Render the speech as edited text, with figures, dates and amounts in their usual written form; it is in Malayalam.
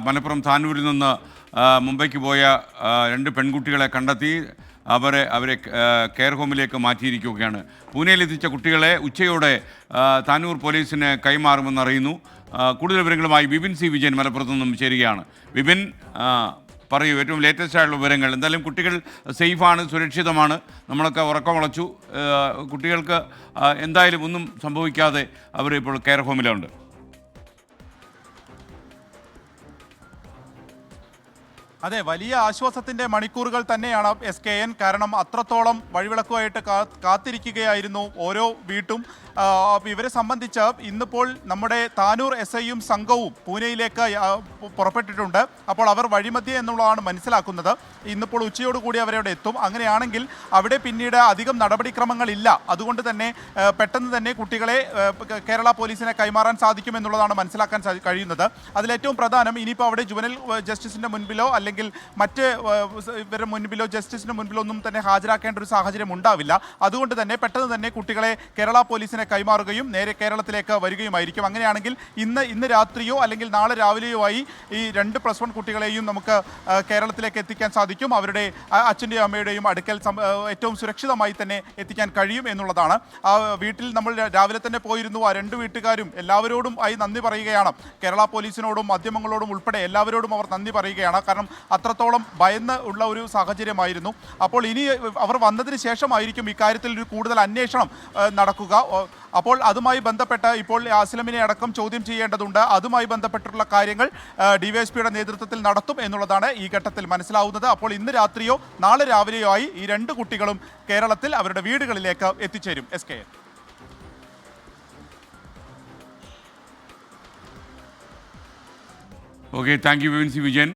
മലപ്പുറം താനൂരിൽ നിന്ന് മുംബൈക്ക് പോയ രണ്ട് പെൺകുട്ടികളെ കണ്ടെത്തി അവരെ കെയർ ഹോമിലേക്ക് മാറ്റിയിരിക്കുകയാണ്. പൂനെയിലെത്തിച്ച കുട്ടികളെ ഉച്ചയോടെ താനൂർ പോലീസിന് കൈമാറുമെന്ന് അറിയുന്നു. കൂടുതൽ വിവരങ്ങളുമായി വിപിൻ സി വിജയൻ മലപ്പുറത്തു നിന്നും ചേരുകയാണ്. വിപിൻ, പറയൂ ഏറ്റവും ലേറ്റസ്റ്റ് ആയിട്ടുള്ള വിവരങ്ങൾ. എന്തായാലും കുട്ടികൾ സേഫാണ്, സുരക്ഷിതമാണ്. നമ്മളൊക്കെ ഉറക്കമുളച്ചു. കുട്ടികൾക്ക് എന്തായാലും ഒന്നും സംഭവിക്കാതെ അവർ ഇപ്പോൾ കെയർ ഹോമിലുണ്ട്. അതെ, വലിയ ആശ്വാസത്തിന്റെ മണിക്കൂറുകൾ തന്നെയാണ് SKN. കാരണം അത്രത്തോളം വഴിവിളക്കുമായിട്ട് കാത്തിരിക്കുകയായിരുന്നു ഓരോ വീട്ടും. ഇവരെ സംബന്ധിച്ച് ഇന്നിപ്പോൾ നമ്മുടെ താനൂർ SIയും സംഘവും പൂനെയിലേക്ക് പുറപ്പെട്ടിട്ടുണ്ട്. അപ്പോൾ അവർ വഴിമധ്യേ എന്നുള്ളതാണ് മനസ്സിലാക്കുന്നത്. ഇന്നിപ്പോൾ ഉച്ചയോടുകൂടി അവരവിടെ എത്തും. അങ്ങനെയാണെങ്കിൽ അവിടെ പിന്നീട് അധികം നടപടിക്രമങ്ങളില്ല. അതുകൊണ്ട് തന്നെ പെട്ടെന്ന് തന്നെ കുട്ടികളെ കേരള പോലീസിനെ കൈമാറാൻ സാധിക്കുമെന്നുള്ളതാണ് മനസ്സിലാക്കാൻ കഴിയുന്നത്. അതിലേറ്റവും പ്രധാനം, ഇനിയിപ്പോൾ അവിടെ ജുവനൽ ജസ്റ്റിസിൻ്റെ മുൻപിലോ അല്ലെങ്കിൽ മറ്റ് ഇവരുടെ മുൻപിലോ ജസ്റ്റിസിന് മുൻപിലോ ഒന്നും തന്നെ ഹാജരാക്കേണ്ട ഒരു സാഹചര്യം ഉണ്ടാവില്ല. അതുകൊണ്ട് തന്നെ പെട്ടെന്ന് തന്നെ കുട്ടികളെ കേരള പോലീസിനെ കൈമാറുകയും നേരെ കേരളത്തിലേക്ക് വരികയുമായിരിക്കും. അങ്ങനെയാണെങ്കിൽ ഇന്ന് രാത്രിയോ അല്ലെങ്കിൽ നാളെ രാവിലെയോ ആയി ഈ 2+1 കുട്ടികളെയും നമുക്ക് കേരളത്തിലേക്ക് എത്തിക്കാൻ സാധിക്കും. അവരുടെ അച്ഛൻ്റെയും അമ്മയുടെയും അടുക്കൽ ഏറ്റവും സുരക്ഷിതമായി തന്നെ എത്തിക്കാൻ കഴിയും എന്നുള്ളതാണ്. ആ വീട്ടിൽ നമ്മൾ രാവിലെ തന്നെ പോയിരുന്നു. ആ 2 വീട്ടുകാരും എല്ലാവരോടും ആയി നന്ദി പറയുകയാണ്. കേരള പോലീസിനോടും മാധ്യമങ്ങളോടും ഉൾപ്പെടെ എല്ലാവരോടും അവർ നന്ദി പറയുകയാണ്. കാരണം അത്രത്തോളം ഭയന്ന് ഉള്ള ഒരു സാഹചര്യമായിരുന്നു. അപ്പോൾ ഇനി അവർ വന്നതിന് ശേഷമായിരിക്കും ഇക്കാര്യത്തിൽ ഒരു കൂടുതൽ അന്വേഷണം നടക്കുക. അപ്പോൾ അതുമായി ബന്ധപ്പെട്ട് ഇപ്പോൾ അസ്ലമിനെ അടക്കം ചോദ്യം ചെയ്യേണ്ടതുണ്ട്. അതുമായി ബന്ധപ്പെട്ടിട്ടുള്ള കാര്യങ്ങൾ DYSPയുടെ നേതൃത്വത്തിൽ നടത്തും എന്നുള്ളതാണ് ഈ ഘട്ടത്തിൽ മനസ്സിലാവുന്നത്. അപ്പോൾ ഇന്ന് രാത്രിയോ നാളെ രാവിലെയോ ആയി ഈ 2 കുട്ടികളും കേരളത്തിൽ അവരുടെ വീടുകളിലേക്ക് എത്തിച്ചേരും. SKN. Okay, thank you Vipin C Vijayan.